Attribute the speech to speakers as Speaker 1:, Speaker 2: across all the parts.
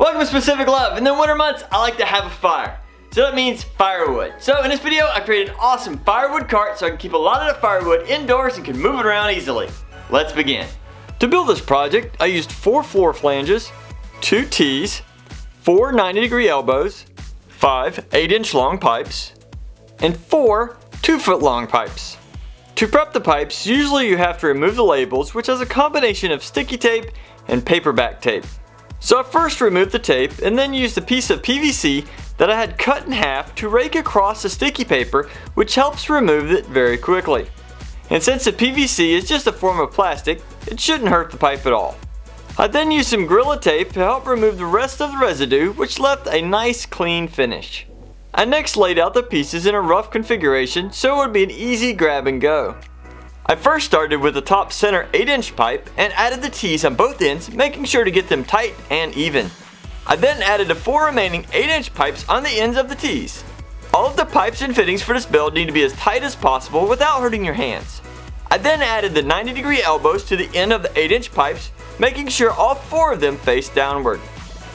Speaker 1: Welcome to Specific Love. In the winter months, I like to have a fire. So that means firewood. So in this video, I created an awesome firewood cart so I can keep a lot of the firewood indoors and can move it around easily. Let's begin. To build this project, I used 4 floor flanges, 2 T's, 4 90-degree elbows, 5 8-inch long pipes, and 4 2-foot long pipes. To prep the pipes, usually you have to remove the labels, which has a combination of sticky tape and paperback tape. So I first removed the tape and then used a piece of PVC that I had cut in half to rake across the sticky paper, which helps remove it very quickly. And since the PVC is just a form of plastic, it shouldn't hurt the pipe at all. I then used some Gorilla Tape to help remove the rest of the residue, which left a nice clean finish. I next laid out the pieces in a rough configuration so it would be an easy grab and go. I first started with the top center 8-inch pipe and added the T's on both ends, making sure to get them tight and even. I then added the 4 remaining 8-inch pipes on the ends of the T's. All of the pipes and fittings for this build need to be as tight as possible without hurting your hands. I then added the 90-degree elbows to the end of the 8-inch pipes, making sure all 4 of them face downward.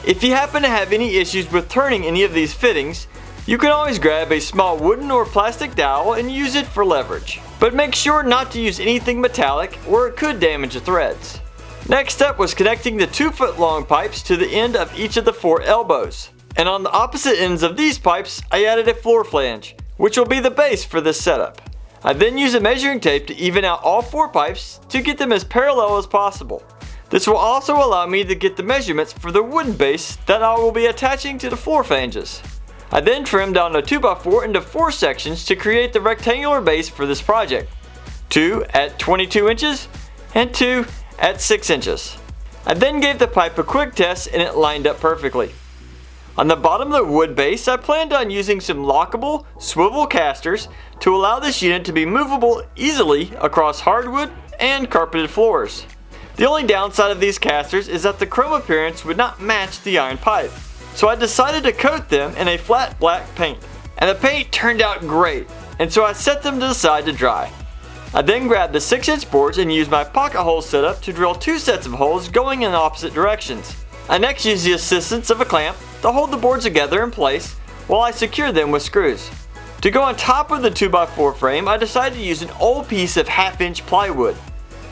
Speaker 1: If you happen to have any issues with turning any of these fittings, you can always grab a small wooden or plastic dowel and use it for leverage. But make sure not to use anything metallic or it could damage the threads. Next step was connecting the 2-foot long pipes to the end of each of the 4 elbows. And on the opposite ends of these pipes, I added a floor flange, which will be the base for this setup. I then used a measuring tape to even out all 4 pipes to get them as parallel as possible. This will also allow me to get the measurements for the wooden base that I will be attaching to the floor flanges. I then trimmed down the 2x4 into 4 sections to create the rectangular base for this project. 2 at 22 inches and 2 at 6 inches. I then gave the pipe a quick test and it lined up perfectly. On the bottom of the wood base, I planned on using some lockable swivel casters to allow this unit to be movable easily across hardwood and carpeted floors. The only downside of these casters is that the chrome appearance would not match the iron pipe. So I decided to coat them in a flat black paint. And the paint turned out great, and so I set them to the side to dry. I then grabbed the 6-inch boards and used my pocket hole setup to drill 2 sets of holes going in opposite directions. I next used the assistance of a clamp to hold the boards together in place while I secured them with screws. To go on top of the 2x4 frame, I decided to use an old piece of 1/2-inch plywood.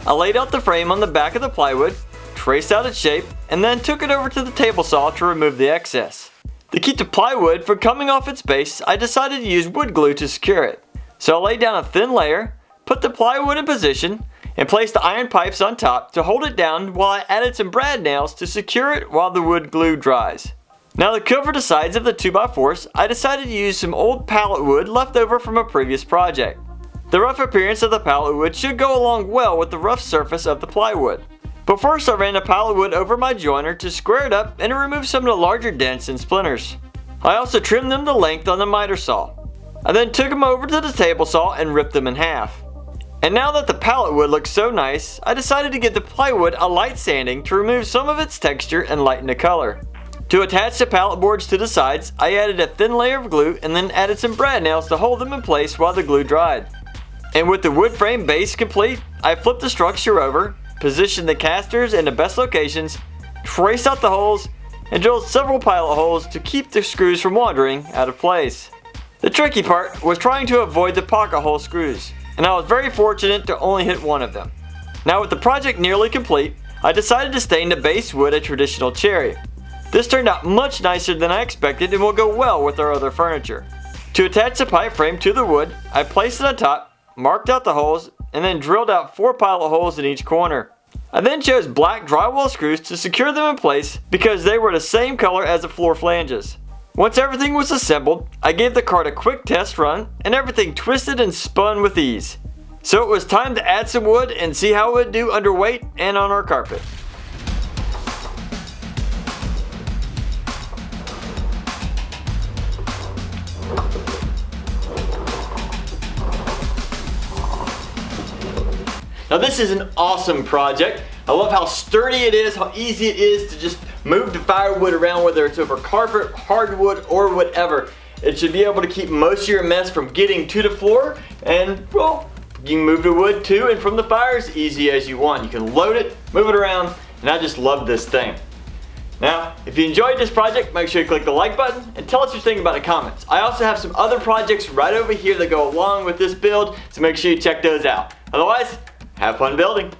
Speaker 1: I laid out the frame on the back of the plywood, traced out its shape, and then took it over to the table saw to remove the excess. To keep the plywood from coming off its base, I decided to use wood glue to secure it. So I laid down a thin layer, put the plywood in position, and placed the iron pipes on top to hold it down while I added some brad nails to secure it while the wood glue dries. Now to cover the sides of the 2x4s, I decided to use some old pallet wood left over from a previous project. The rough appearance of the pallet wood should go along well with the rough surface of the plywood. But first I ran the pallet wood over my joiner to square it up and to remove some of the larger dents and splinters. I also trimmed them to length on the miter saw. I then took them over to the table saw and ripped them in half. And now that the pallet wood looks so nice, I decided to give the plywood a light sanding to remove some of its texture and lighten the color. To attach the pallet boards to the sides, I added a thin layer of glue and then added some brad nails to hold them in place while the glue dried. And with the wood frame base complete, I flipped the structure over, positioned the casters in the best locations, traced out the holes, and drilled several pilot holes to keep the screws from wandering out of place. The tricky part was trying to avoid the pocket hole screws, and I was very fortunate to only hit one of them. Now with the project nearly complete, I decided to stain the base wood a traditional cherry. This turned out much nicer than I expected and will go well with our other furniture. To attach the pipe frame to the wood, I placed it on top, marked out the holes, and then drilled out 4 pilot holes in each corner. I then chose black drywall screws to secure them in place because they were the same color as the floor flanges. Once everything was assembled, I gave the cart a quick test run and everything twisted and spun with ease. So it was time to add some wood and see how it would do under weight and on our carpet. Now this is an awesome project. I love how sturdy it is, how easy it is to just move the firewood around, whether it's over carpet, hardwood, or whatever. It should be able to keep most of your mess from getting to the floor, and well, you can move the wood to and from the fire as easy as you want. You can load it, move it around, and I just love this thing. Now, if you enjoyed this project, make sure you click the like button and tell us your thing about it in the comments. I also have some other projects right over here that go along with this build, so make sure you check those out. Otherwise, have fun building.